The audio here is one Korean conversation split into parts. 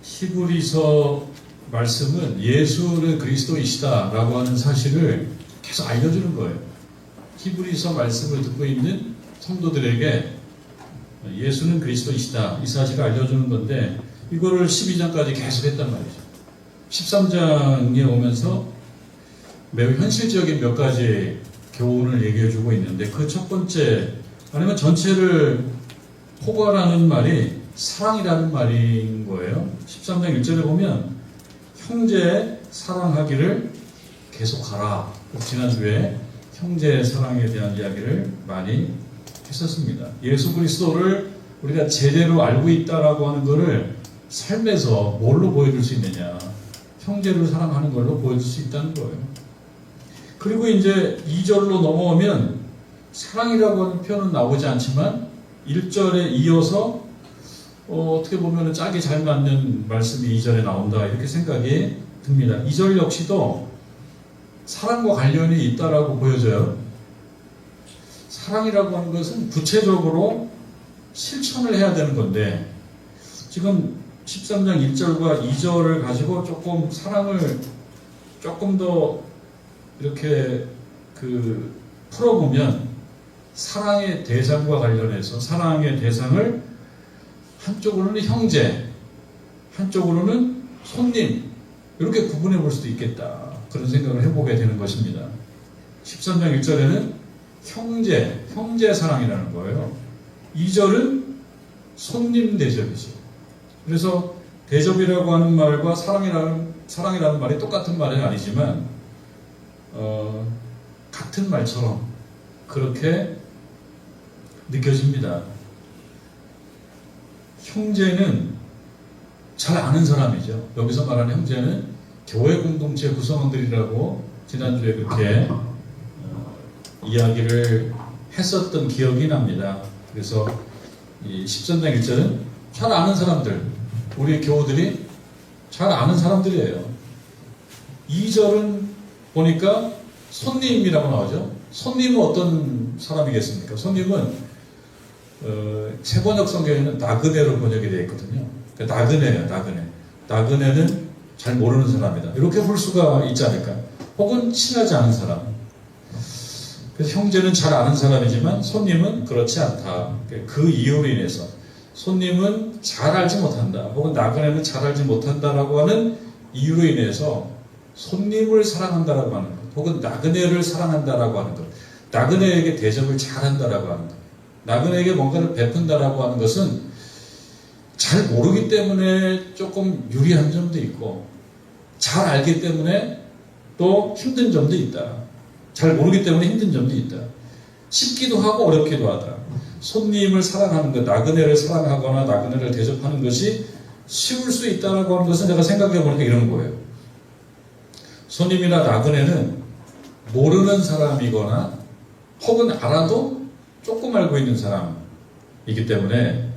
히브리서 말씀은 예수는 그리스도이시다라고 하는 사실을 계속 알려주는 거예요. 히브리서 말씀을 듣고 있는 성도들에게 예수는 그리스도이시다 이 사실을 알려주는 건데, 이거를 12장까지 계속 했단 말이죠. 13장에 오면서 매우 현실적인 몇 가지 교훈을 얘기해주고 있는데, 그 첫 번째, 아니면 전체를 포괄하는 말이 사랑이라는 말인 거예요. 13장 1절에 보면 형제 사랑하기를 계속하라. 지난주에 형제 사랑에 대한 이야기를 많이 했었습니다. 예수 그리스도를 우리가 제대로 알고 있다라고 하는 것을 삶에서 뭘로 보여줄 수 있느냐? 형제를 사랑하는 걸로 보여줄 수 있다는 거예요. 그리고 이제 2절로 넘어오면 사랑이라고 하는 표현은 나오지 않지만 1절에 이어서 어떻게 보면 짝이 잘 맞는 말씀이 2절에 나온다, 이렇게 생각이 듭니다. 2절 역시도 사랑과 관련이 있다라고 보여져요. 사랑이라고 하는 것은 구체적으로 실천을 해야 되는 건데, 지금 13장 1절과 2절을 가지고 조금 사랑을 조금 더 이렇게 풀어보면, 사랑의 대상과 관련해서 사랑의 대상을 한쪽으로는 형제, 한쪽으로는 손님, 이렇게 구분해 볼 수도 있겠다, 그런 생각을 해보게 되는 것입니다. 13장 1절에는 형제 사랑이라는 거예요. 2절은 손님 대접이죠. 그래서 대접이라고 하는 말과 사랑이라는 말이 똑같은 말은 아니지만 같은 말처럼 그렇게 느껴집니다. 형제는 잘 아는 사람이죠. 여기서 말하는 형제는 교회 공동체 구성원들이라고 지난주에 그렇게 이야기를 했었던 기억이 납니다. 그래서 이 13장 1절은 잘 아는 사람들, 우리 교우들이 잘 아는 사람들이에요. 2절은 보니까 손님이라고 나오죠. 손님은 어떤 사람이겠습니까? 손님은 세번역 성경에는 나그네로 번역이 되어 있거든요. 그러니까 나그네예요. 나그네는 잘 모르는 사람이다, 이렇게 볼 수가 있지 않을까. 혹은 친하지 않은 사람. 그래서 형제는 잘 아는 사람이지만 손님은 그렇지 않다. 그 이유로 인해서 손님은 잘 알지 못한다, 혹은 나그네는 잘 알지 못한다라고 하는 이유로 인해서 손님을 사랑한다라고 하는 것, 혹은 나그네를 사랑한다라고 하는 것, 나그네에게 대접을 잘한다라고 하는 것, 나그네에게 뭔가를 베푼다라고 하는 것은 잘 모르기 때문에 조금 유리한 점도 있고, 잘 알기 때문에 또 힘든 점도 있다. 잘 모르기 때문에 힘든 점도 있다. 쉽기도 하고 어렵기도 하다. 손님을 사랑하는 것, 나그네를 사랑하거나 나그네를 대접하는 것이 쉬울 수 있다고 하는 것은 제가 생각해 보니까 이런 거예요. 손님이나 나그네는 모르는 사람이거나 혹은 알아도 조금 알고 있는 사람이기 때문에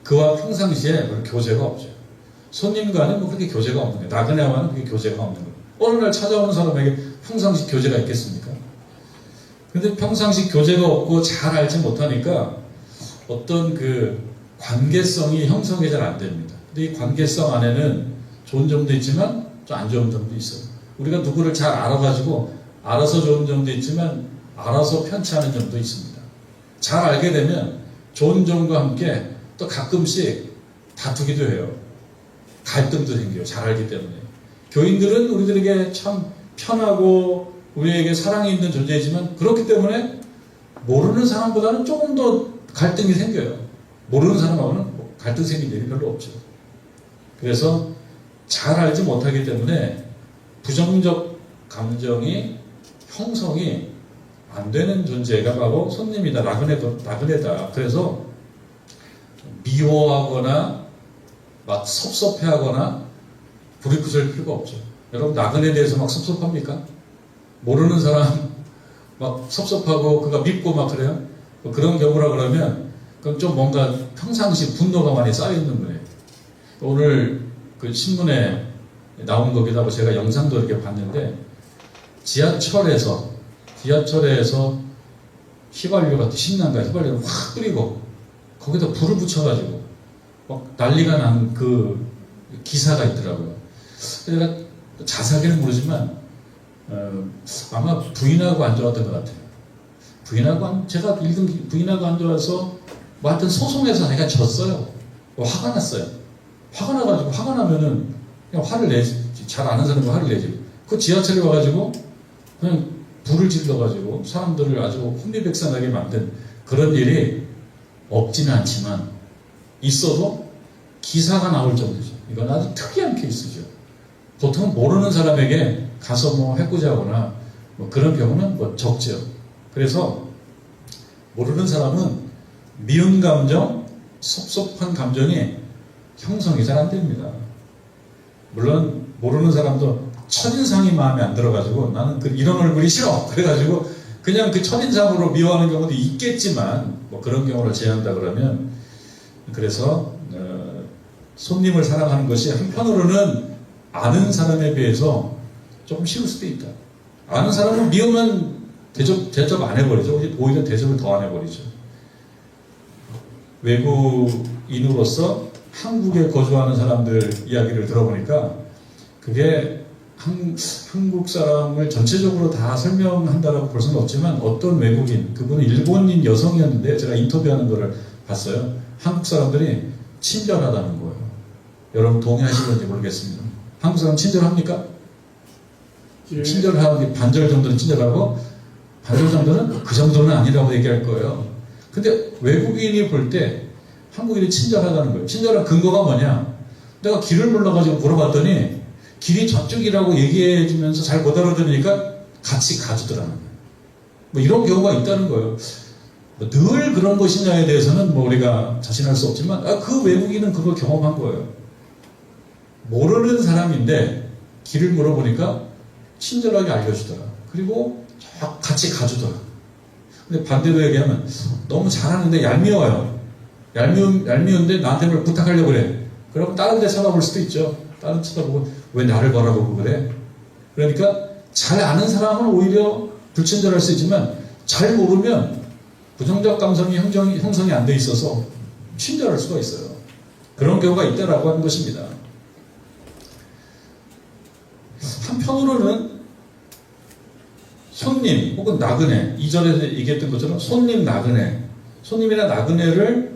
그와 평상시에 교제가 없죠. 손님과는 그렇게 교제가 없는 거예요. 나그네와는 그렇게 교제가 없는 거예요. 어느 날 찾아오는 사람에게 평상시 교제가 있겠습니까? 근데 평상시 교제가 없고 잘 알지 못하니까 어떤 관계성이 형성이 잘 안 됩니다. 근데 이 관계성 안에는 좋은 점도 있지만 좀 안 좋은 점도 있어요. 우리가 누구를 잘 알아가지고 알아서 좋은 점도 있지만 알아서 편치 않은 점도 있습니다. 잘 알게 되면 좋은 점과 함께 또 가끔씩 다투기도 해요. 갈등도 생겨요. 잘 알기 때문에. 교인들은 우리들에게 참 편하고 우리에게 사랑이 있는 존재이지만, 그렇기 때문에 모르는 사람보다는 조금 더 갈등이 생겨요. 모르는 사람하고는 갈등 생길 일이 별로 없죠. 그래서 잘 알지 못하기 때문에 부정적 감정이 형성이 안 되는 존재가 바로 손님이다, 나그네다. 그래서 미워하거나 막 섭섭해하거나 불이 붙을 필요가 없죠. 여러분, 나그네에 대해서 막 섭섭합니까? 모르는 사람 막 섭섭하고 그가 밉고 막 그래요? 그런 경우라 그러면 그건 좀 뭔가 평상시 분노가 많이 쌓여있는 거예요. 오늘 신문에 나온 거기도 하고 제가 영상도 이렇게 봤는데, 지하철에서 휘발유 같은 신난가 휘발유를 확 끓이고 거기다 불을 붙여가지고 막 난리가 난 그 기사가 있더라고요. 제가 자세하게는 모르지만 아마 부인하고 안 좋았던 것 같아요. 제가 읽은 부인하고 안 좋아서 뭐 하여튼 소송에서 내가 졌어요. 화가 났어요. 화가 나가지고 화가 나면은 그냥 화를 내지. 잘 아는 사람이 화를 내지. 그 지하철에 와가지고 그냥 불을 질러가지고 사람들을 아주 혼미백산하게 만든 그런 일이 없지는 않지만 있어도 기사가 나올 정도죠. 이건 아주 특이한 케이스죠. 보통 모르는 사람에게 가서 뭐 해코지하거나 뭐 그런 경우는 뭐 적죠. 그래서 모르는 사람은 미운 감정, 섭섭한 감정이 형성이 잘 안 됩니다. 물론 모르는 사람도 첫인상이 마음에 안 들어가지고 나는 이런 얼굴이 싫어 그래가지고 그냥 그 첫인상으로 미워하는 경우도 있겠지만 뭐 그런 경우를 제외한다 그러면 그래서 손님을 사랑하는 것이 한편으로는 아는 사람에 비해서 조금 쉬울 수도 있다. 아는 사람은 미우면 대접 안 해버리죠. 오히려 대접을 더 안 해버리죠. 외국인으로서 한국에 거주하는 사람들 이야기를 들어보니까 그게 한국 사람을 전체적으로 다 설명한다라고 볼 수는 없지만 어떤 외국인, 그분은 일본인 여성이었는데 제가 인터뷰하는 거를 봤어요. 한국 사람들이 친절하다는 거예요. 여러분 동의하시는지 모르겠습니다. 한국 사람 친절합니까? 예. 친절하기 반절 정도는 친절하고 반절 정도는 그 정도는 아니라고 얘기할 거예요. 근데 외국인이 볼 때 한국인이 친절하다는 거예요. 친절한 근거가 뭐냐? 내가 길을 몰라가지고 물어봤더니 길이 저쪽이라고 얘기해주면서 잘 못 알아들으니까 같이 가주더라는 거예요. 뭐 이런 경우가 있다는 거예요. 뭐 늘 그런 것이냐에 대해서는 뭐 우리가 자신할 수 없지만 그 외국인은 그걸 경험한 거예요. 모르는 사람인데 길을 물어보니까 친절하게 알려주더라. 그리고 같이 가주더라. 근데 반대로 얘기하면 너무 잘하는데 얄미워요. 얄미운데 나한테 뭘 부탁하려고 그래. 그럼 다른 데 쳐다볼 수도 있죠. 다른 데 쳐다보고 왜 나를 바라보고 그래? 그러니까 잘 아는 사람은 오히려 불친절할 수 있지만 잘 모르면 부정적 감성이 형성이 안 돼 있어서 친절할 수가 있어요. 그런 경우가 있다라고 하는 것입니다. 한편으로는 손님 혹은 나그네, 2절에서 얘기했던 것처럼 손님이나 나그네를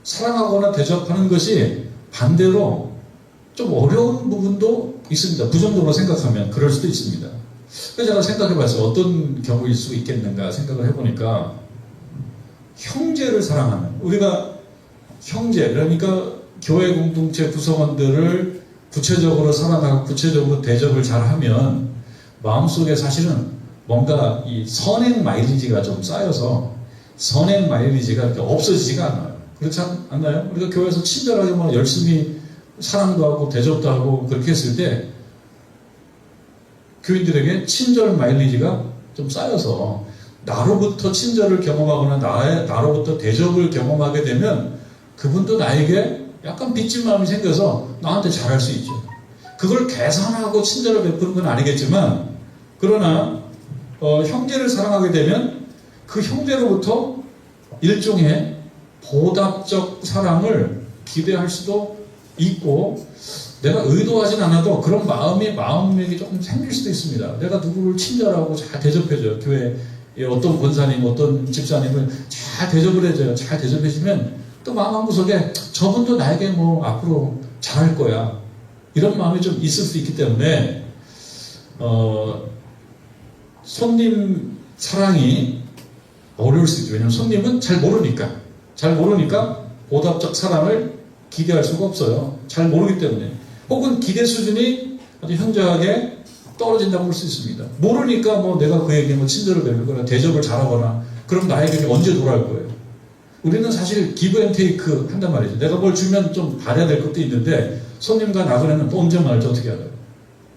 사랑하거나 대접하는 것이 반대로 좀 어려운 부분도 있습니다. 부정적으로 생각하면 그럴 수도 있습니다. 그래서 제가 생각해봤어요. 어떤 경우일 수 있겠는가 생각을 해보니까 형제를 사랑하는, 우리가 형제, 그러니까 교회 공동체 구성원들을 구체적으로 사랑하고 구체적으로 대접을 잘하면 마음속에 사실은 뭔가 이 선행 마일리지가 좀 쌓여서 선행 마일리지가 이렇게 없어지지가 않아요. 그렇지 않나요? 우리가 교회에서 친절하게 뭐 열심히 사랑도 하고 대접도 하고 그렇게 했을 때 교인들에게 친절 마일리지가 좀 쌓여서 나로부터 친절을 경험하거나 나로부터 대접을 경험하게 되면 그분도 나에게 약간 빚진 마음이 생겨서 나한테 잘할 수 있죠. 그걸 계산하고 친절을 베푸는 건 아니겠지만 그러나 형제를 사랑하게 되면 그 형제로부터 일종의 보답적 사랑을 기대할 수도 있고 내가 의도하진 않아도 그런 마음이 조금 생길 수도 있습니다. 내가 누구를 친절하고 잘 대접해줘요. 교회에 어떤 권사님, 어떤 집사님을 잘 대접을 해줘요. 잘 대접해주면 또 마음 한구석에 저분도 나에게 뭐 앞으로 잘할 거야. 이런 마음이 좀 있을 수 있기 때문에 손님 사랑이 어려울 수 있죠. 왜냐하면 손님은 잘 모르니까 보답적 사랑을 기대할 수가 없어요. 잘 모르기 때문에. 혹은 기대 수준이 아주 현저하게 떨어진다고 볼 수 있습니다. 모르니까 뭐 내가 그에게 뭐 친절을 베풀거나 대접을 잘하거나 그럼 나에게 언제 돌아올 거예요. 우리는 사실 기브 앤 테이크 한단 말이죠. 내가 뭘 주면 좀 받아야 될 것도 있는데 손님과 나그네는 또 언제 말할지 어떻게 알아요.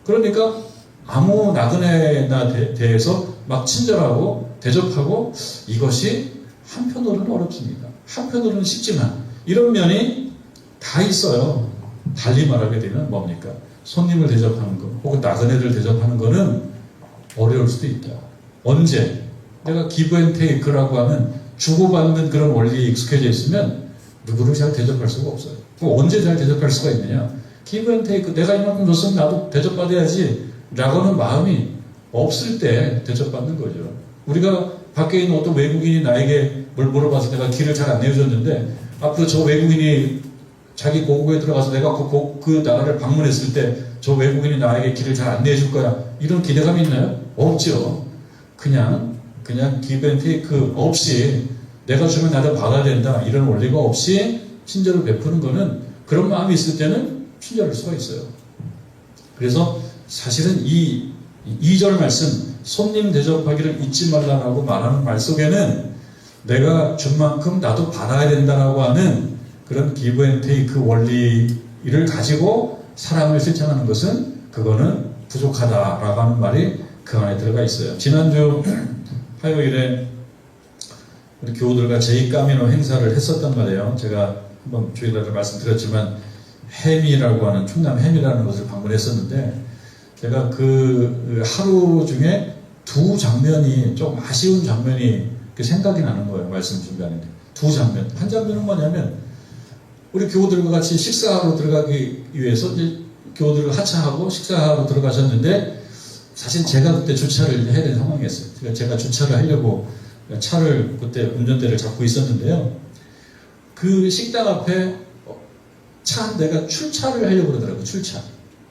그러니까 아무 나그네나 대해서 막 친절하고 대접하고 이것이 한편으로는 어렵습니다. 한편으로는 쉽지만 이런 면이 다 있어요. 달리 말하게 되면 뭡니까? 손님을 대접하는 것 혹은 나그네를 대접하는 것은 어려울 수도 있다. 언제? 내가 기브 앤 테이크라고 하는 주고받는 그런 원리에 익숙해져 있으면 누구를 잘 대접할 수가 없어요. 그럼 언제 잘 대접할 수가 있느냐? 기브 앤 테이크, 내가 이만큼 줬으면 나도 대접받아야지 라고는 마음이 없을 때 대접받는 거죠. 우리가 밖에 있는 어떤 외국인이 나에게 뭘 물어봐서 내가 길을 잘 안내해줬는데 앞으로 저 외국인이 자기 고국에 들어가서 내가 그 나라를 방문했을 때 저 외국인이 나에게 길을 잘 안내해줄 거야, 이런 기대감이 있나요? 없죠. 그냥 기브 앤 테이크 없이 내가 주면 나도 받아야 된다, 이런 원리가 없이 친절을 베푸는 거는, 그런 마음이 있을 때는 친절할 수가 있어요. 그래서 사실은 이 2절 말씀, 손님 대접하기를 잊지 말라라고 말하는 말 속에는 내가 준 만큼 나도 받아야 된다라고 하는 그런 기브 앤 테이크 원리를 가지고 사랑을 실천하는 것은, 그거는 부족하다라고 하는 말이 그 안에 들어가 있어요. 지난주 화요일에 우리 교우들과 제2까미노 행사를 했었단 말이에요. 제가 한번 주일날에 말씀드렸지만 햄이라고 하는, 충남 햄이라는 곳을 방문했었는데, 제가 그 하루 중에 두 장면이 좀 아쉬운 장면이 생각이 나는 거예요. 말씀 준비하는데 두 장면. 한 장면은 뭐냐면, 우리 교우들과 같이 식사하러 들어가기 위해서 이제 교우들과 하차하고 식사하러 들어가셨는데, 사실 제가 그때 주차를 해야 되는 상황이었어요. 제가 주차를 하려고 차를 그때 운전대를 잡고 있었는데요. 그 식당 앞에 차 한 대가 출차를 하려고 그러더라고요. 출차.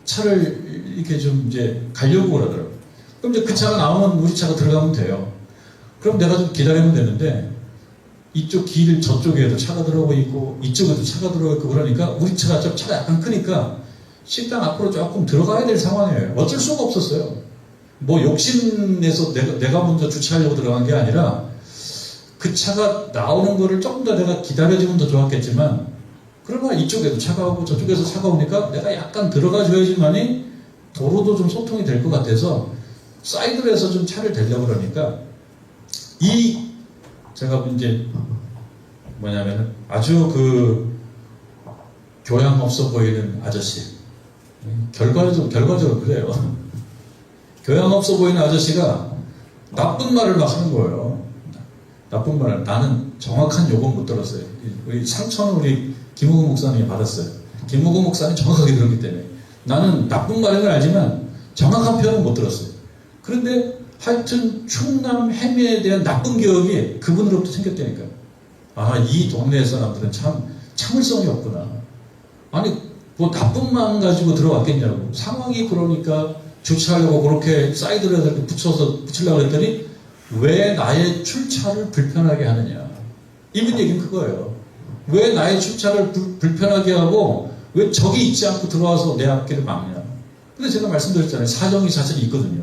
차를 이렇게 좀 이제 가려고 그러더라고요. 그럼 이제 그 차가 나오면 우리 차가 들어가면 돼요. 그럼 내가 좀 기다리면 되는데, 이쪽 길 저쪽에도 차가 들어오고 있고 이쪽에도 차가 들어오고 있고 그러니까 우리 차가 약간 크니까 식당 앞으로 조금 들어가야 될 상황이에요. 어쩔 수가 없었어요. 뭐 욕심내서 내가 먼저 주차하려고 들어간 게 아니라, 그 차가 나오는 거를 조금 더 내가 기다려주면 더 좋았겠지만, 그러나 이쪽에도 차가 오고 저쪽에서 차가 오니까 내가 약간 들어가 줘야지만이 도로도 좀 소통이 될 것 같아서 사이드로 해서 좀 차를 대려고 그러니까, 제가 이제 뭐냐면 아주 그 교양 없어 보이는 아저씨, 결과적으로 그래요. 교양 없어 보이는 아저씨가 나쁜 말을 막 하는 거예요. 나쁜 말을. 나는 정확한 요금 못 들었어요. 우리 상처는 우리 김우근 목사님이 받았어요. 김우근 목사님 정확하게 들었기 때문에. 나는 나쁜 말인 걸 알지만 정확한 표현은 못 들었어요. 그런데 하여튼 충남 해미에 대한 나쁜 기억이 그분으로부터 생겼다니까요. 아, 이 동네 사람들은 참 참을성이 없구나. 아니, 뭐 나쁜 마음 가지고 들어왔겠냐고. 상황이 그러니까 주차하려고 그렇게 사이드로 이렇게 붙이려고 했더니 왜 나의 출차를 불편하게 하느냐. 이분 얘기는 그거예요. 왜 나의 출차를 불편하게 하고 왜 저기 있지 않고 들어와서 내 앞길을 막냐. 근데 제가 말씀드렸잖아요. 사정이 사실 있거든요.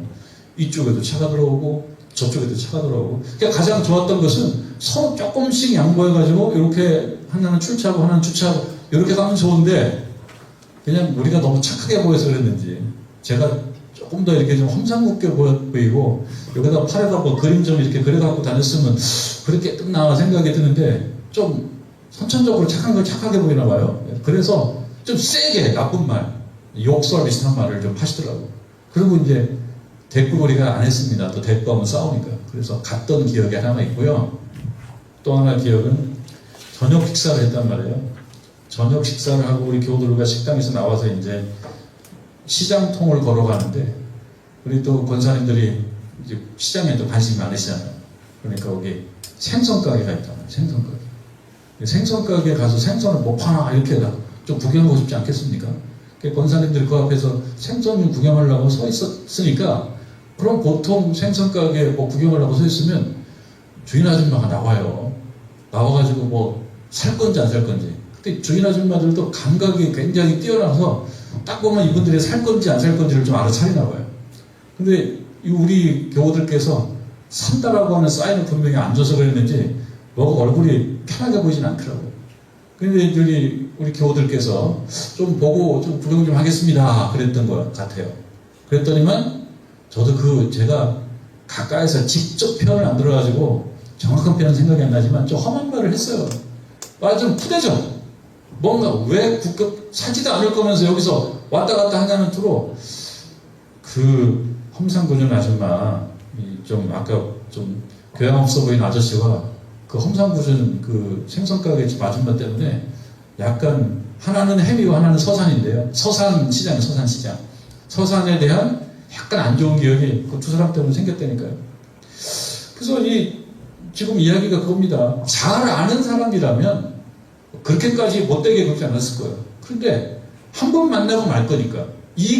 이쪽에도 차가 들어오고 저쪽에도 차가 들어오고. 그러니까 가장 좋았던 것은 서로 조금씩 양보해가지고 이렇게 하나는 출차하고 하나는 주차하고 이렇게 가면 좋은데, 그냥 우리가 너무 착하게 보여서 그랬는지 제가 조금 더 이렇게 좀 험상궂게 보이고 여기다 팔에다 뭐 그림 좀 이렇게 그려갖고 다녔으면 그렇게 끝나 생각이 드는데, 좀 선천적으로 착하게 보이나 봐요. 그래서 좀 세게 나쁜 말, 욕설 비슷한 말을 좀 하시더라고요. 그리고 이제 대꾸거리가 안 했습니다. 또 대꾸하면 싸우니까. 그래서 갔던 기억이 하나 있고요. 또 하나 기억은 저녁 식사를 했단 말이에요. 저녁 식사를 하고 우리 교우들과 식당에서 나와서 이제 시장통을 걸어가는데, 우리 또 권사님들이 이제 시장에 또 관심이 많으시잖아요. 그러니까 거기 생선 가게가 있단 말이에요. 생선 가게. 생선 가게에 가서 생선을 뭐 파나 이렇게 좀 구경하고 싶지 않겠습니까? 권사님들이 그 앞에서 생선 구경하려고 서 있었으니까, 그럼 보통 생선 가게 뭐 구경하려고 서 있으면 주인 아줌마가 나와요. 나와가지고 뭐 살 건지 안 살 건지. 그때 주인 아줌마들도 감각이 굉장히 뛰어나서 딱 보면 이분들이 살 건지 안 살 건지를 좀 알아차리나 봐요. 근데 우리 교우들께서 산다라고 하는 사인을 분명히 안 줘서 그랬는지 뭐 얼굴이 편하게 보이진 않더라고요. 근데 우리 교우들께서 좀 보고 좀 구경 좀 하겠습니다 그랬던 것 같아요. 그랬더니만 저도 제가 가까이서 직접 표현을 안 들어가지고 정확한 표현은 생각이 안 나지만 좀 험한 말을 했어요. 말 좀 푸대죠. 뭔가 왜 사지도 않을 거면서 여기서 왔다 갔다 하냐는 투로 그 험상궂은 아줌마, 좀 아까 좀 교양 없어 보이는 아저씨와 그 험산구준 그 생선가게 아줌마 때문에 약간 하나는 해미고 하나는 서산인데요. 서산시장이에요, 서산시장. 서산에 대한 약간 안 좋은 기억이 그 두 사람 때문에 생겼다니까요. 그래서 지금 이야기가 그겁니다. 잘 아는 사람이라면 그렇게까지 못되게 굴지 않았을 거예요. 그런데 한 번 만나고 말 거니까 이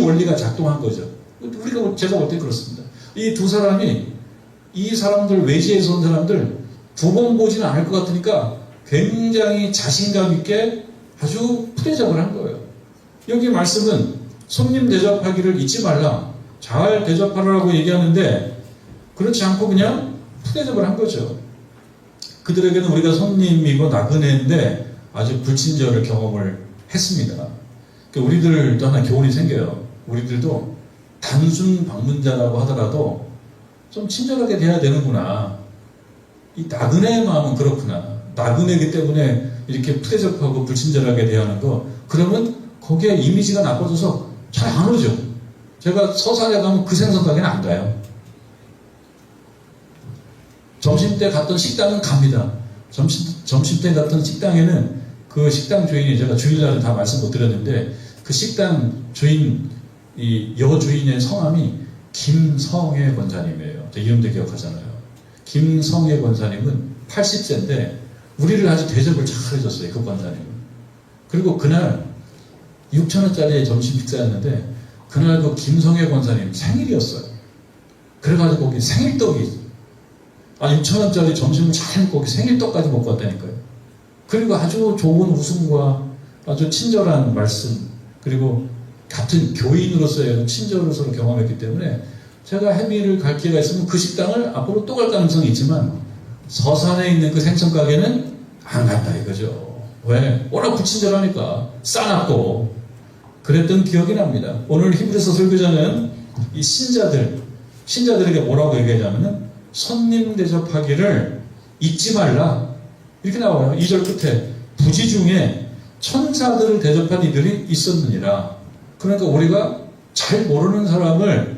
원리가 작동한 거죠. 제가 볼 때 그렇습니다. 이 두 사람이 이 사람들 외지에서 온 사람들 두 번 보지는 않을 것 같으니까 굉장히 자신감 있게 아주 푸대접을 한 거예요. 여기 말씀은 손님 대접하기를 잊지 말라. 잘 대접하라고 얘기하는데 그렇지 않고 그냥 푸대접을 한 거죠. 그들에게는 우리가 손님이고 나그네인데 아주 불친절을 경험을 했습니다. 그러니까 우리들도 하나 교훈이 생겨요. 우리들도 단순 방문자라고 하더라도 좀 친절하게 대해야 되는구나. 이 나그네의 마음은 그렇구나. 나그네이기 때문에 이렇게 푸대접하고 불친절하게 대하는 거, 그러면 거기에 이미지가 나빠져서 잘 안 오죠. 제가 서산에 가면 그 생선 가게는 안 가요. 점심때 갔던 식당은 갑니다. 점심때 갔던 식당에는 그 식당 주인이, 제가 주일날은 다 말씀 못 드렸는데, 그 식당 주인, 이 여주인의 성함이 김성애 권사님이에요. 제 이름도 기억하잖아요. 김성애 권사님은 80세인데 우리를 아주 대접을 잘 해줬어요. 그 권사님은. 그리고 그날 6,000원짜리 점심 식사였는데 그날 그 김성애 권사님 생일이었어요. 그래가지고 거기 생일떡이 6,000원짜리 점심을 잘 먹고 거기 생일떡까지 먹고 왔다니까요. 그리고 아주 좋은 웃음과 아주 친절한 말씀, 그리고 같은 교인으로서의 친절을 서로 경험했기 때문에 제가 해미를 갈 기회가 있으면 그 식당을 앞으로 또 갈 가능성이 있지만 서산에 있는 그 생선가게는 안 간다 이거죠. 왜? 워낙 불친절하니까 싸납고 그랬던 기억이 납니다. 오늘 히브리서 설교자는 이 신자들에게 뭐라고 얘기하냐면은 손님 대접하기를 잊지 말라 이렇게 나와요. 2절 끝에 부지 중에 천사들을 대접한 이들이 있었느니라. 그러니까 우리가 잘 모르는 사람을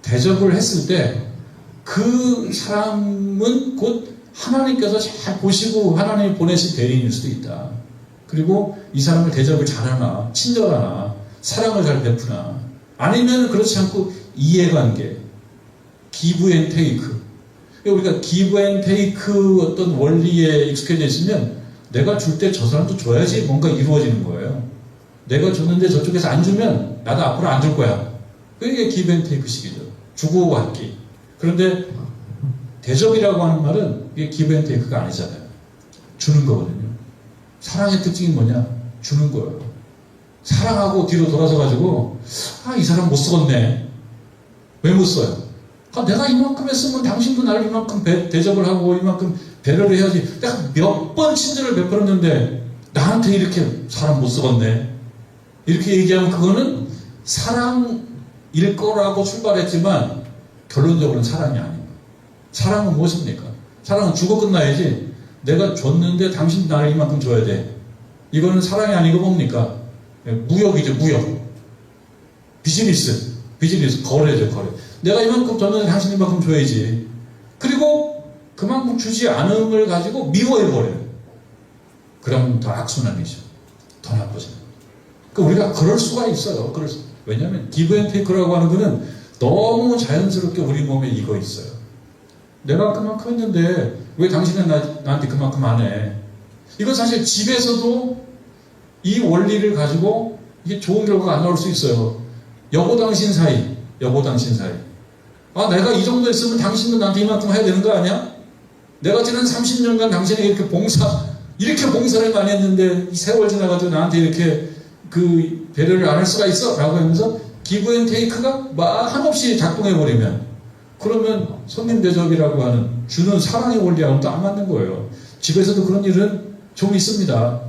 대접을 했을 때 그 사람은 곧 하나님께서 잘 보시고 하나님이 보내신 대리인일 수도 있다. 그리고 이 사람을 대접을 잘하나, 친절하나, 사랑을 잘 베푸나, 아니면 그렇지 않고 이해관계, 기브 앤 테이크. 우리가 기브 앤 테이크 어떤 원리에 익숙해져 있으면 내가 줄 때 저 사람도 줘야지 뭔가 이루어지는 거예요. 내가 줬는데 저쪽에서 안 주면 나도 앞으로 안 줄 거야. 그게 기브 앤 테이크식이죠. 주고 받기. 그런데 대접이라고 하는 말은 이게 기브 앤 테이크가 아니잖아요. 주는 거거든요. 사랑의 특징이 뭐냐? 주는 거예요. 사랑하고 뒤로 돌아서 가지고 이 사람 못 쓰겠네. 왜 못 써요? 내가 이만큼 했으면 당신도 나를 이만큼 대접을 하고 이만큼 배려를 해야지. 내가 몇 번 친절을 베풀었는데 나한테 이렇게 사람 못 쓰겠네. 이렇게 얘기하면 그거는 사랑일 거라고 출발했지만 결론적으로는 사랑이 아닙니다. 사랑은 무엇입니까? 사랑은 주고 끝나야지. 내가 줬는데 당신 나를 이만큼 줘야 돼. 이거는 사랑이 아니고 뭡니까? 무역이죠, 무역. 비즈니스, 거래죠, 거래. 내가 이만큼 줬는데 당신 이만큼 줘야지. 그리고 그만큼 주지 않음을 가지고 미워해버려요. 그럼 더 악순환이죠. 더 나빠져요. 그러니까 우리가 그럴 수가 있어요. 왜냐하면 기브 앤 테이크라고 하는 거는 너무 자연스럽게 우리 몸에 익어 있어요. 내가 그만큼 했는데 왜 당신은 나한테 그만큼 안 해? 이건 사실 집에서도 이 원리를 가지고 이게 좋은 결과가 안 나올 수 있어요. 여보 당신 사이. 내가 이 정도 했으면 당신도 나한테 이만큼 해야 되는 거 아니야? 내가 지난 30년간 당신에게 이렇게 봉사를 많이 했는데 이 세월 지나가지고 나한테 이렇게 그 배려를 안 할 수가 있어? 라고 하면서 기브 앤 테이크가 한없이 작동해버리면 그러면 손님 대접이라고 하는 주는 사랑의 원리하고는 또 안 맞는 거예요. 집에서도 그런 일은 좀 있습니다.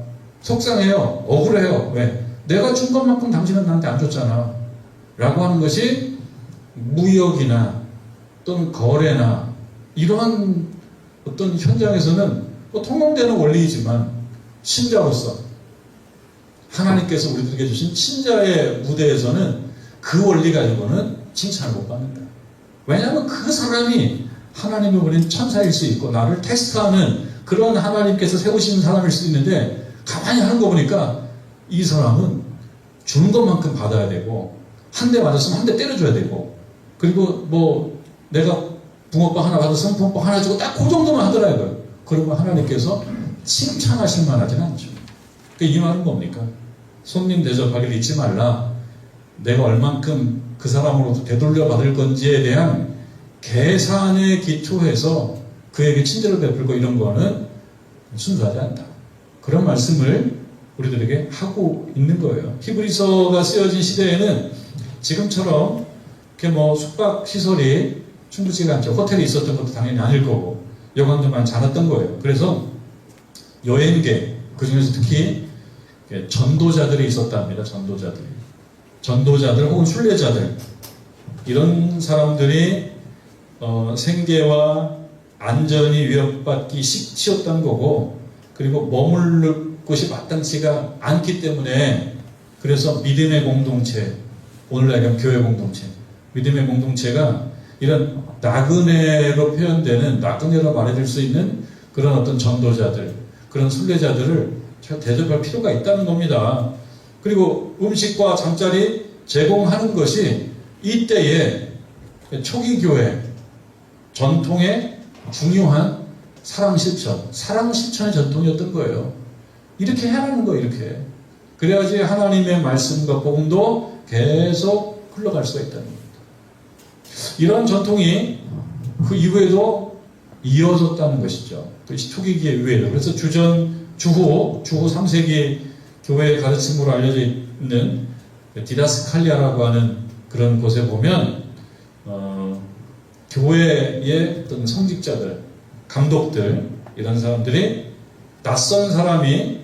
속상해요. 억울해요. 왜? 내가 준 것만큼 당신은 나한테 안 줬잖아. 라고 하는 것이 무역이나 또는 거래나 이러한 어떤 현장에서는 통용되는 원리이지만 신자로서 하나님께서 우리들에게 주신 친자의 무대에서는 그 원리 가지고는 칭찬을 못 받는다. 왜냐하면 그 사람이 하나님이 보낸 천사일 수 있고 나를 테스트하는 그런 하나님께서 세우시는 사람일 수 있는데 가만히 하는 거 보니까 이 사람은 주는 것만큼 받아야 되고 한 대 맞았으면 한 대 때려줘야 되고 그리고 뭐 내가 붕어빵 하나 받았으면 붕어빵 하나 주고 딱 그 정도만 하더라고요. 그러면 하나님께서 칭찬하실 만하지는 않죠. 그러니까 이 말은 뭡니까? 손님 대접하기를 잊지 말라. 내가 얼만큼 그 사람으로부터 되돌려 받을 건지에 대한 계산에 기초해서 그에게 친절을 베풀고 이런 거는 순수하지 않다. 그런 말씀을 우리들에게 하고 있는 거예요. 히브리서가 쓰여진 시대에는 지금처럼 이렇게 뭐 숙박 시설이 충분치가 않죠. 호텔이 있었던 것도 당연히 아닐 거고 여관도 많지 않았던 거예요. 그래서 여행계 그 중에서 특히 전도자들이 있었답니다. 전도자들 혹은 순례자들 이런 사람들이 생계와 안전이 위협받기 쉽지였던 거고 그리고 머무를 곳이 마땅치가 않기 때문에 그래서 믿음의 공동체 오늘날 얘기하면 교회 공동체 믿음의 공동체가 이런 나그네로 표현되는 나그네로 말해줄 수 있는 그런 어떤 전도자들 그런 순례자들을 대접할 필요가 있다는 겁니다. 그리고 음식과 잠자리 제공하는 것이 이때의 초기 교회 전통의 중요한 사랑 실천의 전통이었던 거예요. 이렇게 해라는 거예요. 이렇게 그래야지 하나님의 말씀과 복음도 계속 흘러갈 수가 있다는 겁니다. 이런 전통이 그 이후에도 이어졌다는 것이죠. 그 초기기의 이후에도. 그래서 주후 3세기 교회의 가르침으로 알려져 있는 디다스칼리아라고 하는 그런 곳에 보면 교회의 어떤 성직자들, 감독들 이런 사람들이 낯선 사람이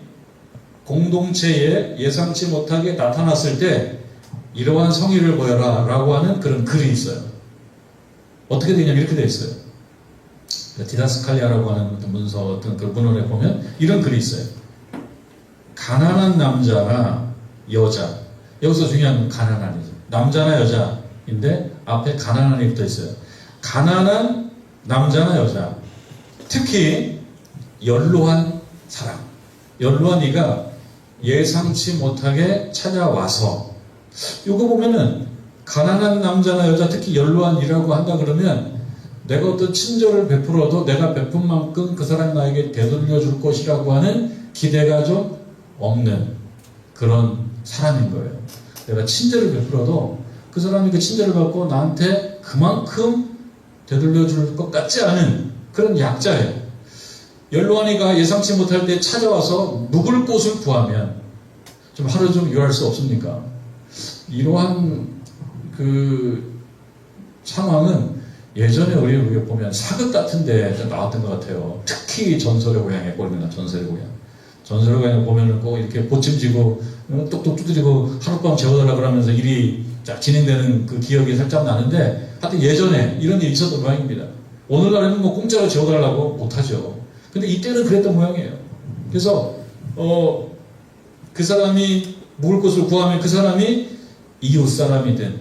공동체에 예상치 못하게 나타났을 때 이러한 성의를 보여라 라고 하는 그런 글이 있어요. 어떻게 되냐면 이렇게 되어 있어요. 디다스칼리아라고 하는 어떤 문서 어떤 그 문헌에 보면 이런 글이 있어요. 가난한 남자나 여자 여기서 중요한 건 가난한이죠. 남자나 여자인데 앞에 가난한이 붙어 있어요. 가난한 남자나 여자 특히 연로한 사람 연로한 이가 예상치 못하게 찾아와서 이거 보면은 가난한 남자나 여자 특히 연로한 이라고 한다 그러면 내가 어떤 친절을 베풀어도 내가 베푼 만큼 그 사람이 나에게 되돌려 줄 것이라고 하는 기대가 좀 없는 그런 사람인 거예요. 내가 친절을 베풀어도 그 사람이 그 친절을 받고 나한테 그만큼 되돌려 줄 것 같지 않은 그런 약자예요. 연로한이가 예상치 못할 때 찾아와서 묵을 곳을 구하면 좀 하루 좀 유할 수 없습니까? 이러한 그 상황은 예전에 우리가 보면 사극 같은 데 나왔던 것 같아요. 특히 전설의 고향에 꼴면 전설의 고향에 보면은 꼭 이렇게 보침지고 똑똑 두드리고 하룻밤 재워달라 그러면서 일이 진행되는 그 기억이 살짝 나는데 하여튼 예전에 이런 일이 있었던 모양입니다. 오늘날에는 뭐 공짜로 재워달라고 못하죠. 근데 이때는 그랬던 모양이에요. 그래서 그 사람이 묵을 곳을 구하면 그 사람이 이웃 사람이든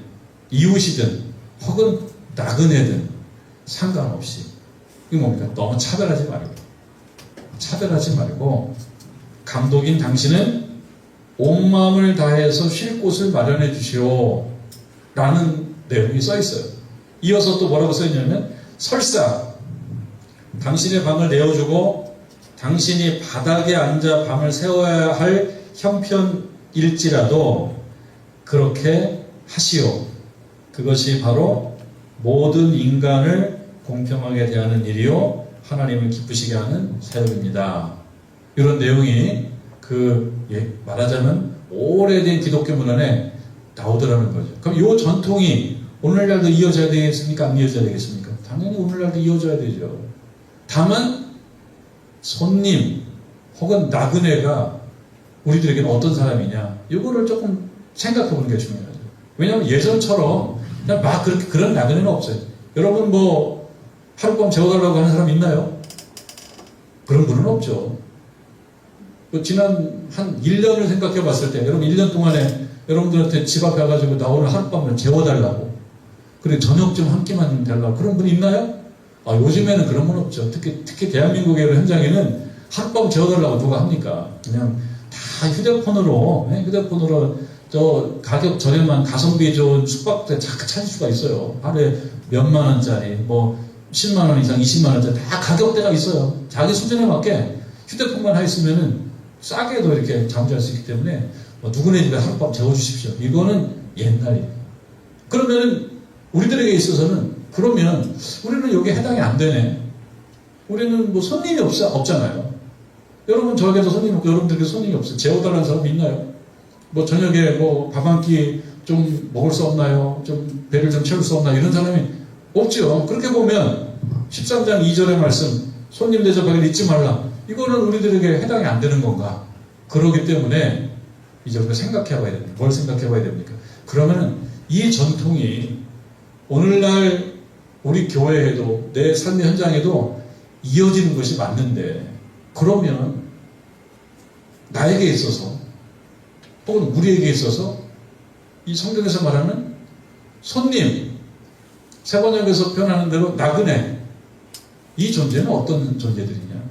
이웃이든 혹은 나그네든 상관없이 이게 뭡니까? 너무 차별하지 말고 감독인 당신은 온 마음을 다해서 쉴 곳을 마련해 주시오 라는 내용이 써 있어요. 이어서 또 뭐라고 써 있냐면 설사 당신의 방을 내어주고 당신이 바닥에 앉아 밤을 새워야 할 형편일지라도 그렇게 하시오. 그것이 바로 모든 인간을 공평하게 대하는 일이요 하나님을 기쁘시게 하는 사역입니다. 이런 내용이 말하자면 오래된 기독교 문헌에 나오더라는 거죠. 그럼 이 전통이 오늘날도 이어져야 되겠습니까? 안 이어져야 되겠습니까? 당연히 오늘날도 이어져야 되죠. 다만 손님 혹은 나그네가 우리들에게는 어떤 사람이냐 이거를 조금 생각해 보는 게 중요하죠. 왜냐하면 예전처럼 그냥 막 그런 나그네는 없어요. 여러분 뭐 하룻밤 재워달라고 하는 사람 있나요? 그런 분은 없죠. 지난 한 1년을 생각해 봤을 때 여러분 1년 동안에 여러분들한테 집 앞에 와가지고 나 오늘 하룻밤을 재워달라고 그리고 저녁 좀 한 끼만 달라고 그런 분 있나요? 요즘에는 그런 건 없죠. 특히 대한민국의 현장에는 하룻밤 재워달라고 누가 합니까? 그냥 다 휴대폰으로 저 가격 저렴한 가성비 좋은 숙박대 찾을 수가 있어요. 하루에 몇만 원짜리, 뭐 10만 원 이상, 20만 원짜리 다 가격대가 있어요. 자기 수준에 맞게 휴대폰만 하 있으면은 싸게도 이렇게 잠잘 수 있기 때문에 누구네 집에 하룻밤 재워주십시오. 이거는 옛날이에요. 그러면은 우리들에게 있어서는 그러면 우리는 여기에 해당이 안 되네. 우리는 뭐 손님이 없잖아요. 여러분 저에게도 손님 없고 여러분들에게 손님이 없어요. 재워달라는 사람이 있나요? 뭐 저녁에 뭐 밥 한 끼 좀 먹을 수 없나요? 좀 배를 좀 채울 수 없나요? 이런 사람이 없죠. 그렇게 보면 13장 2절의 말씀 손님 대접하기를 잊지 말라. 이거는 우리들에게 해당이 안 되는 건가? 그러기 때문에 이제 우리가 생각해 봐야 됩니다. 뭘 생각해 봐야 됩니까? 그러면 이 전통이 오늘날 우리 교회에도 내 삶의 현장에도 이어지는 것이 맞는데 그러면 나에게 있어서 혹은 우리에게 있어서 이 성경에서 말하는 손님, 세번역에서 표현하는 대로 나그네, 이 존재는 어떤 존재들이냐?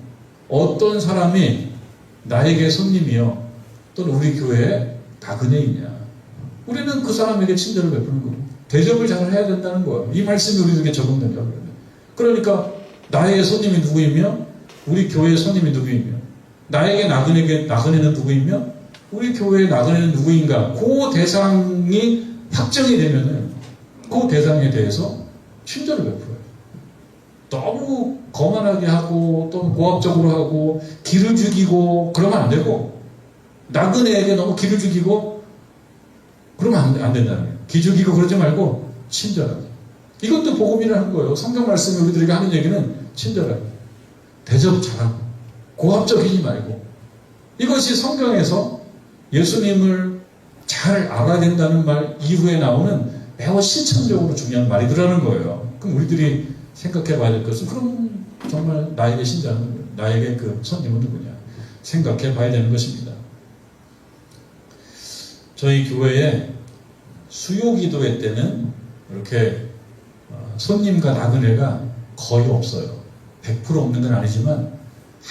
어떤 사람이 나에게 손님이요 또는 우리 교회에 나그네이냐? 우리는 그 사람에게 친절을 베푸는 거고 대접을 잘 해야 된다는 거예요. 이 말씀이 우리에게 적용된다고 그래요. 그러니까 나의 손님이 누구이며 우리 교회의 손님이 누구이며 나에게 나그네는 누구이며 우리 교회의 나그네는 누구인가? 그 대상이 확정이 되면은 그 대상에 대해서 친절을 베풀어요. 너무 거만하게 하고 또 고압적으로 하고 기를 죽이고 그러면 안 되고 나그네에게 너무 기를 죽이고 그러면 안 된다는 거예요. 기 죽이고 그러지 말고 친절하게. 이것도 복음이라는 거예요. 성경 말씀이 우리들에게 하는 얘기는 친절하게. 대접 잘하고 고압적이지 말고 이것이 성경에서 예수님을 잘 알아야 된다는 말 이후에 나오는 매우 실천적으로 중요한 말이더라는 거예요. 그럼 우리들이 생각해 봐야 될 것은 그럼 정말 나에게 신자는 누구냐? 나에게 그 손님은 누구냐? 생각해 봐야 되는 것입니다. 저희 교회에 수요기도회 때는 이렇게 손님과 나그네가 거의 없어요. 100% 없는 건 아니지만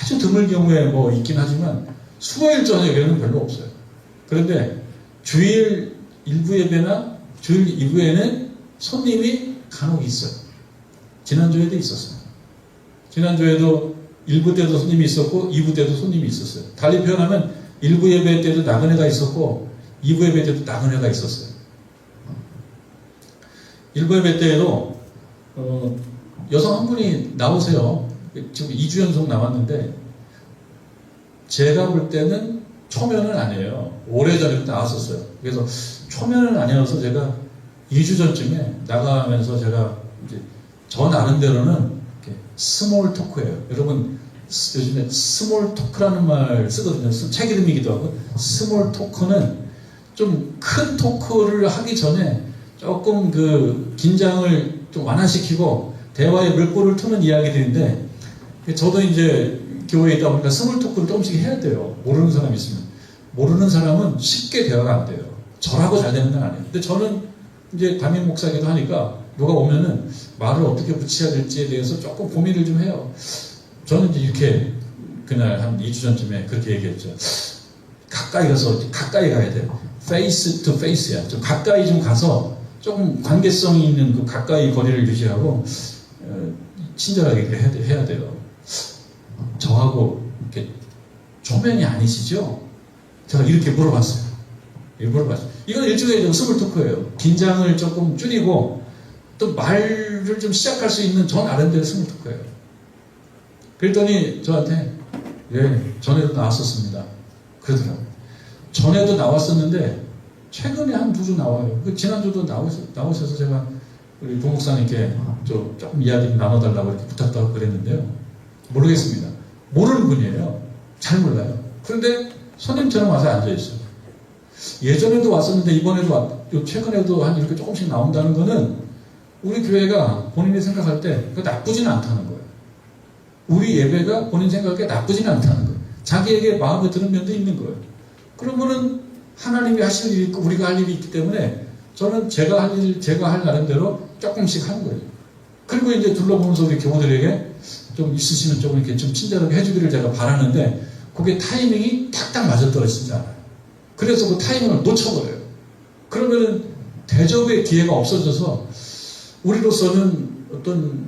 아주 드물 경우에 뭐 있긴 하지만 수요일 저녁에는 별로 없어요. 그런데 주일 일부 예배나 주일 이후에는 손님이 간혹 있어요. 지난주에도 있었어요. 지난주에도 1부 때도 손님이 있었고 2부 때도 손님이 있었어요. 달리 표현하면 1부 예배 때도 나그네가 있었고 2부 예배 때도 나그네가 있었어요. 1부 예배 때에도 여성 한 분이 나오세요. 지금 2주 연속 나왔는데 제가 볼 때는 초면은 아니에요. 오래전에 나왔었어요. 그래서 초면은 아니어서 제가 2주 전쯤에 나가면서 제가 이제 저 나름대로는 스몰 토크예요. 여러분 요즘에 스몰 토크라는 말 쓰거든요. 책 이름이기도 하고 스몰 토크는 좀 큰 토크를 하기 전에 조금 그 긴장을 좀 완화시키고 대화에 물꼬를 트는 이야기들인데 저도 이제 교회에 있다 보니까 스몰 토크를 조금씩 해야 돼요. 모르는 사람이 있으면. 모르는 사람은 쉽게 대화가 안 돼요. 저라고 잘 되는 건 아니에요. 근데 저는 이제 담임 목사기도 하니까 누가 오면은 말을 어떻게 붙여야 될지에 대해서 조금 고민을 좀 해요. 저는 이제 이렇게 그날 한 2주 전쯤에 그렇게 얘기했죠. 가까이 가야 돼요. face to face야. 좀 가까이 좀 가서 조금 관계성이 있는 그 가까이 거리를 유지하고 친절하게 해야 돼요. 저하고 이렇게 초면이 아니시죠? 제가 이렇게 물어봤어요. 이건 일종의 스몰 토크예요. 긴장을 조금 줄이고 또 말을 좀 시작할 수 있는 전 나름대로 스몰 토크예요. 그랬더니 저한테 전에도 나왔었습니다. 그러더라고요. 전에도 나왔었는데 최근에 한 2주 나와요. 지난주도 나오셔서 제가 우리 부목사님께 조금 이야기 나눠달라고 이렇게 부탁도 하고 그랬는데요. 모르겠습니다. 모르는 분이에요. 잘 몰라요. 그런데 손님처럼 와서 앉아있어요. 예전에도 왔었는데 이번에도 최근에도 한 이렇게 조금씩 나온다는 거는 우리 교회가 본인이 생각할 때 나쁘지는 않다는 거예요. 우리 예배가 본인 생각에 나쁘지는 않다는 거예요. 자기에게 마음에 드는 면도 있는 거예요. 그러면은 하나님이 하실 일이 있고 우리가 할 일이 있기 때문에 저는 제가 할 나름대로 조금씩 하는 거예요. 그리고 이제 둘러보면서 우리 교우들에게 좀 있으시면 좀 이렇게 좀 친절하게 해주기를 제가 바라는데, 그게 타이밍이 딱딱 맞아떨어지지 않아요. 그래서 그 타이밍을 놓쳐버려요. 그러면은 대접의 기회가 없어져서 우리로서는 어떤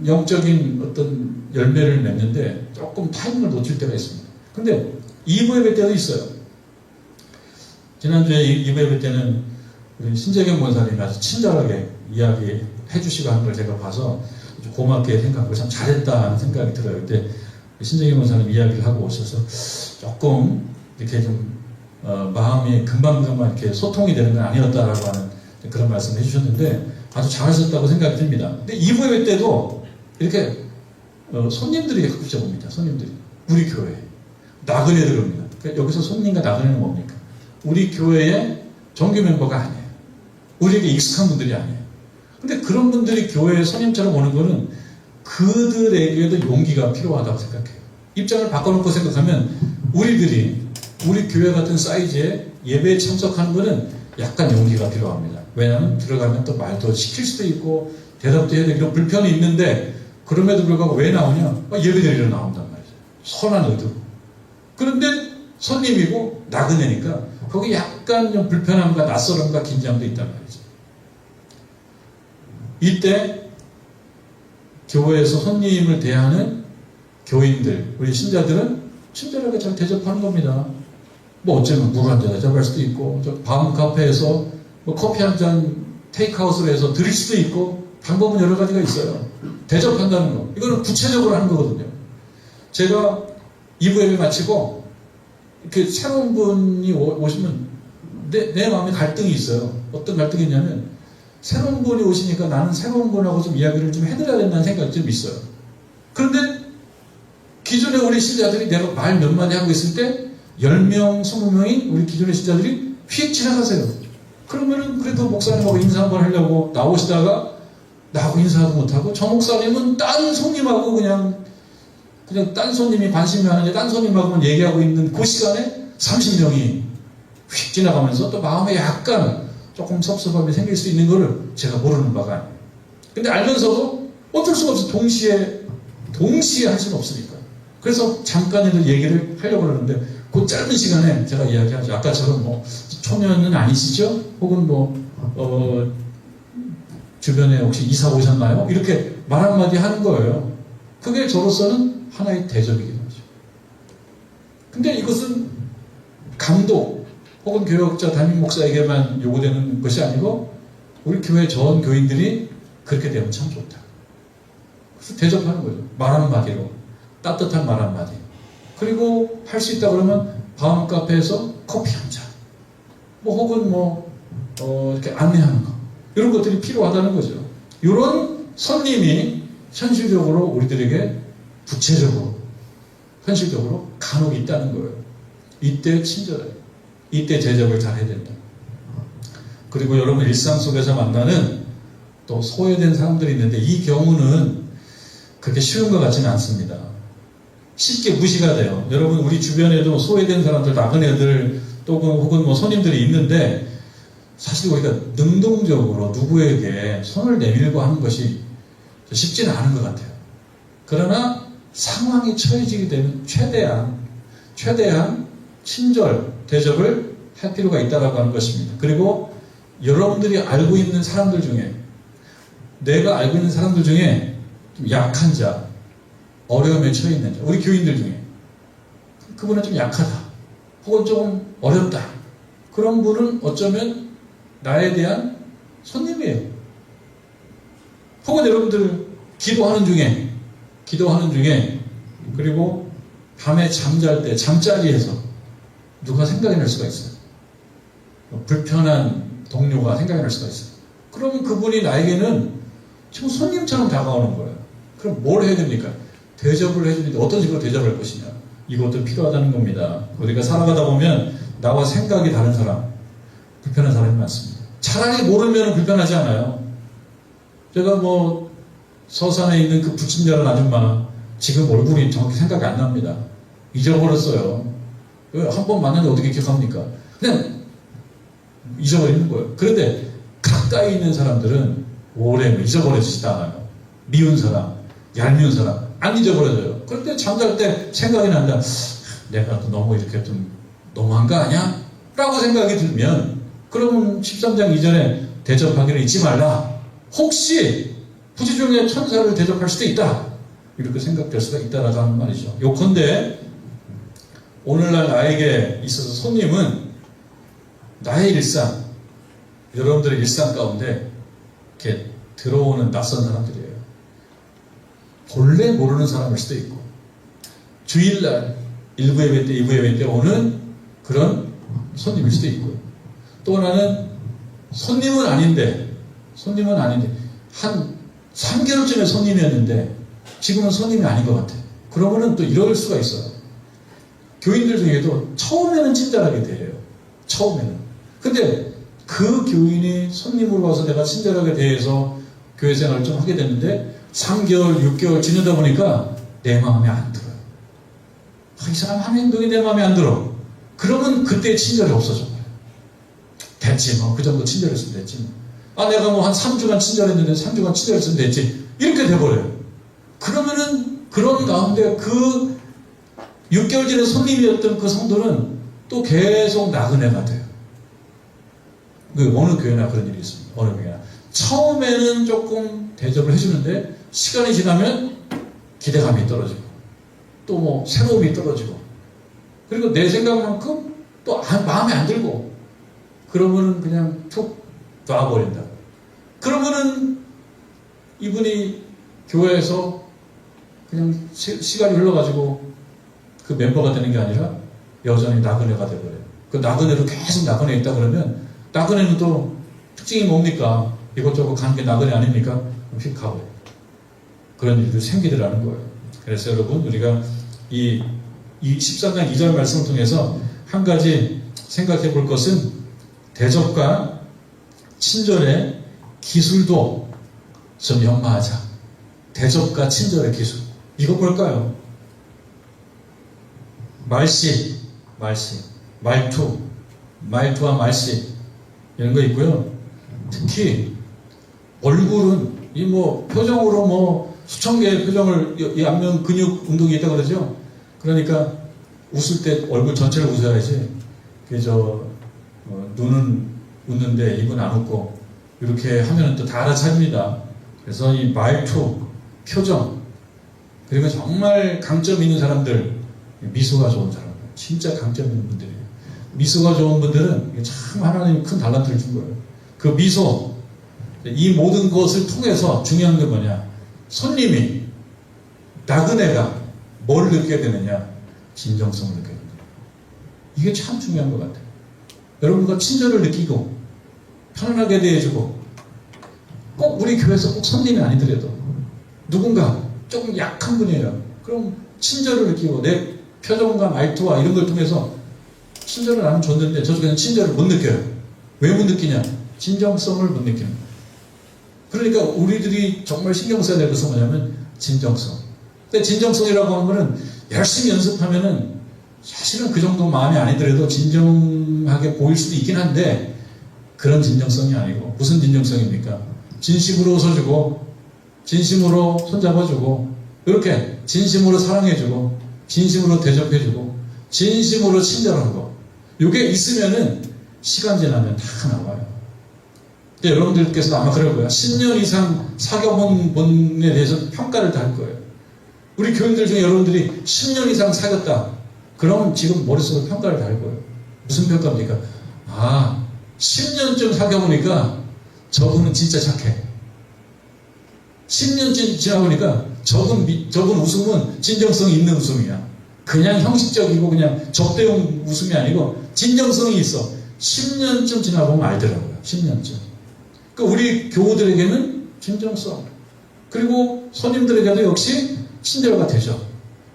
영적인 어떤 열매를 맺는데 조금 타이밍을 놓칠 때가 있습니다. 근데 2부 예배 때도 있어요. 지난주에 2부 예배 때는 우리 신재경 권사님이 아주 친절하게 이야기해 주시고 하는 걸 제가 봐서 아주 고맙게 생각하고 참 잘했다 하는 생각이 들어요. 그때 신재경 권사님 이야기를 하고 오셔서 조금 이렇게 좀 마음이 금방금방 이렇게 소통이 되는 건 아니었다라고 하는 그런 말씀을 해주셨는데 아주 잘하셨다고 생각이 듭니다. 근데 2부 예배 때도 이렇게 손님들이 가끔씩 옵니다. 손님들이 우리 교회에 나그네들 옵니다. 그러니까 여기서 손님과 나그네는 뭡니까? 우리 교회의 정규 멤버가 아니에요. 우리에게 익숙한 분들이 아니에요. 근데 그런 분들이 교회에 손님처럼 오는 거는 그들에게도 용기가 필요하다고 생각해요. 입장을 바꿔놓고 생각하면 우리 교회 같은 사이즈의 예배에 참석하는 거는 약간 용기가 필요합니다. 왜냐하면 들어가면 또 말도 시킬 수도 있고 대답도 해야 되고 이런 불편이 있는데, 그럼에도 불구하고 왜 나오냐? 예배드리러 나온단 말이죠. 선한 의도. 그런데 손님이고 나그네니까 거기 약간 좀 불편함과 낯설음과 긴장도 있단 말이죠. 이때 교회에서 손님을 대하는 교인들, 우리 신자들은 친절하게 잘 대접하는 겁니다. 뭐 어쩌면 물 한 잔 대접할 수도 있고, 밤 카페에서 뭐 커피 한 잔 테이크아웃으로 해서 드릴 수도 있고, 방법은 여러 가지가 있어요. 대접한다는 거. 이거는 구체적으로 하는 거거든요. 제가 2부 예배 마치고 이렇게 새로운 분이 오시면 내 마음에 갈등이 있어요. 어떤 갈등이 있냐면, 새로운 분이 오시니까 나는 새로운 분하고 좀 이야기를 좀 해드려야 된다는 생각이 좀 있어요. 그런데 기존에 우리 신자들이 내가 말 몇 마디 하고 있을 때 10명, 20명이 우리 기존의 신자들이 휙 지나가세요. 그러면은 그래도 목사님하고 인사 한번 하려고 나오시다가 나하고 인사도 못하고, 저 목사님은 딴 손님하고 그냥 딴 손님이 관심이 많은데 딴 손님하고만 얘기하고 있는 그 시간에 30명이 휙 지나가면서 또 마음에 약간 조금 섭섭함이 생길 수 있는 거를 제가 모르는 바가 아니에요. 근데 알면서도 어쩔 수가 없어요. 동시에 할 수는 없으니까. 그래서 잠깐이라도 얘기를 하려고 그러는데, 그 짧은 시간에 제가 이야기하죠. 아까처럼 뭐 초면은 아니시죠? 혹은 주변에 혹시 이사 오셨나요? 이렇게 말 한마디 하는 거예요. 그게 저로서는 하나의 대접이긴 하죠. 근데 이것은 감독 혹은 교역자, 담임 목사에게만 요구되는 것이 아니고 우리 교회 전 교인들이 그렇게 되면 참 좋다. 그래서 대접하는 거죠. 말 한마디로, 따뜻한 말 한마디. 그리고 할 수 있다 그러면 밤 카페에서 커피 한 잔, 혹은 이렇게 안내하는 거, 이런 것들이 필요하다는 거죠. 이런 손님이 현실적으로 우리들에게 구체적으로, 현실적으로 간혹 있다는 거예요. 이때 친절해요. 이때 대접을 잘 해야 된다. 그리고 여러분 일상 속에서 만나는 또 소외된 사람들이 있는데, 이 경우는 그렇게 쉬운 것 같지는 않습니다. 쉽게 무시가 돼요. 여러분 우리 주변에도 소외된 사람들, 나그네들 혹은 손님들이 있는데, 사실 우리가 능동적으로 누구에게 손을 내밀고 하는 것이 쉽지는 않은 것 같아요. 그러나 상황이 처해지게 되면 최대한 친절, 대접을 할 필요가 있다고 하는 것입니다. 그리고 여러분들이 알고 있는 사람들 중에, 내가 알고 있는 사람들 중에 좀 약한 자, 어려움에 처해 있는 자, 우리 교인들 중에 그분은 좀 약하다, 혹은 조금 어렵다, 그런 분은 어쩌면 나에 대한 손님이에요. 혹은 여러분들 기도하는 중에 그리고 밤에 잠잘 때 잠자리에서 누가 생각이 날 수가 있어요. 불편한 동료가 생각이 날 수가 있어요. 그러면 그분이 나에게는 지금 손님처럼 다가오는 거예요. 그럼 뭘 해야 됩니까? 대접을 해주는데 어떤 식으로 대접할 것이냐, 이것도 필요하다는 겁니다. 우리가 살아가다 보면 나와 생각이 다른 사람, 불편한 사람이 많습니다. 차라리 모르면 불편하지 않아요. 제가 서산에 있는 그 부친절한 아줌마, 지금 얼굴이 정확히 생각이 안 납니다. 잊어버렸어요. 한 번 만났는데 어떻게 기억합니까? 그냥 잊어버리는 거예요. 그런데 가까이 있는 사람들은 오래 잊어버려지지도 않아요. 미운 사람, 얄미운 사람 안 잊어버려져요. 그런데 잠잘 때 생각이 난다. 내가 또 너무 이렇게 좀 너무한 거 아니야? 라고 생각이 들면 그러면 13장 이전에 대접하기를 잊지 말라. 혹시 부지중에 천사를 대접할 수도 있다. 이렇게 생각될 수가 있다라고 하는 말이죠. 요컨대 오늘날 나에게 있어서 손님은 나의 일상, 여러분들의 일상 가운데 이렇게 들어오는 낯선 사람들이에요. 본래 모르는 사람일 수도 있고 주일날 1부 예배 때 2부 예배 때 오는 그런 손님일 수도 있고요. 또 하나는 손님은 아닌데 한 3개월쯤에 손님이었는데 지금은 손님이 아닌 것 같아요. 그러면은 또 이럴 수가 있어요. 교인들 중에도 처음에는 친절하게 대해요. 처음에는. 근데 그 교인이 손님으로 와서 내가 친절하게 대해서 교회 생활을 좀 하게 됐는데 3개월, 6개월 지내다 보니까 내 마음에 안 들어요. 이 사람 하는 행동이 내 마음에 안 들어. 그러면 그때 친절이 없어져 버려요. 됐지 뭐. 그 정도 친절했으면 됐지 뭐. 내가 뭐 한 3주간 친절했는데 3주간 친절했으면 됐지. 이렇게 돼버려요. 그러면은 그런 가운데 그 6개월 전에 손님이었던 그 성도는 또 계속 나그네가 돼요. 어느 교회나 그런 일이 있습니다. 어느 교회나. 처음에는 조금 대접을 해주는데 시간이 지나면 기대감이 떨어지고 또 뭐 새로움이 떨어지고 그리고 내 생각만큼 또 마음에 안 들고 그러면은 그냥 툭 놔버린다. 그러면은 이분이 교회에서 그냥 시간이 흘러가지고 그 멤버가 되는 게 아니라 여전히 나그네가 돼버려요. 그 나그네로 계속 나그네 있다 그러면 나그네는 또 특징이 뭡니까? 이것저것 가는 게 나그네 아닙니까? 휙 가버려요. 그런 일들이 생기더라는 거예요. 그래서 여러분 우리가 이 13장 2절 말씀을 통해서 한 가지 생각해 볼 것은 대접과 친절의 기술도 좀 연마하자. 대접과 친절의 기술. 이거 뭘까요? 말씨, 말투와 말씨 이런 거 있고요. 특히 얼굴은 이 뭐 표정으로 뭐 수천 개의 표정을 이 안면 근육 운동이 있다 그러죠. 그러니까 웃을 때 얼굴 전체를 웃어야지. 눈은 웃는데 입은 안 웃고 이렇게 하면 또 다 알아차립니다. 그래서 이 말투, 표정 그리고 정말 강점 있는 사람들, 미소가 좋은 사람들, 진짜 강점 있는 분들이에요. 미소가 좋은 분들은 참 하나님이 큰 달란트를 준 거예요. 그 미소, 이 모든 것을 통해서 중요한 게 뭐냐? 손님이, 나그네가 뭘 느끼게 되느냐? 진정성을 느끼게 됩니다. 이게 참 중요한 것 같아요. 여러분과 친절을 느끼고 편안하게 대해주고 꼭 우리 교회에서 꼭 손님이 아니더라도 누군가 조금 약한 분이에요. 그럼 친절을 느끼고 내 표정과 말투와 이런 걸 통해서 친절을 나는 줬는데 저도 그냥 친절을 못 느껴요. 왜 못 느끼냐? 진정성을 못 느끼는 거예요. 그러니까 우리들이 정말 신경 써야 될 것은 뭐냐면 진정성. 근데 진정성이라고 하는 거는 열심히 연습하면은 사실은 그 정도 마음이 아니더라도 진정하게 보일 수도 있긴 한데 그런 진정성이 아니고 무슨 진정성입니까? 진심으로 웃어주고 진심으로 손잡아주고 이렇게 진심으로 사랑해주고 진심으로 대접해주고 진심으로 친절한 거 이게 있으면은 시간 지나면 다 나와요. 근데 여러분들께서도 아마 그럴 거예요. 10년 이상 사귀어본 분에 대해서 평가를 다 할 거예요. 우리 교인들 중에 여러분들이 10년 이상 사귀었다. 그러면 지금 머릿속으로 평가를 다 할 거예요. 무슨 평가입니까? 10년쯤 사귀어보니까 저분은 진짜 착해. 10년쯤 지나보니까 저분 웃음은 진정성이 있는 웃음이야. 그냥 형식적이고 그냥 접대용 웃음이 아니고 진정성이 있어. 10년쯤 지나보면 알더라고요. 10년쯤. 그러니까 우리 교우들에게는 진정성. 그리고 손님들에게도 역시 친절가 되죠.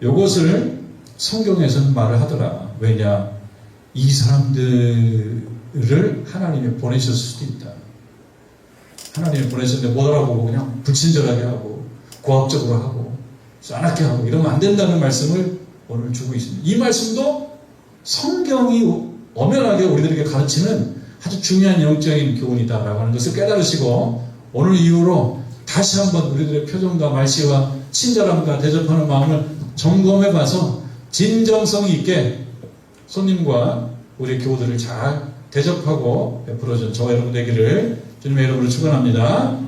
이것을 성경에서는 말을 하더라. 왜냐? 이 사람들을 하나님이 보내셨을 수도 있다. 하나님이 보내셨는데 못 알아보고 그냥 불친절하게 하고 고압적으로 하고 싸납게 하고 이러면 안 된다는 말씀을 오늘 주고 있습니다. 이 말씀도 성경이 엄연하게 우리들에게 가르치는 아주 중요한 영적인 교훈이다라고 하는 것을 깨달으시고 오늘 이후로 다시 한번 우리들의 표정과 말씨와 친절함과 대접하는 마음을 점검해 봐서 진정성 있게 손님과 우리 교우들을 잘 대접하고 베풀어준 저와 여러분 되기를 주님의 이름으로 축원합니다.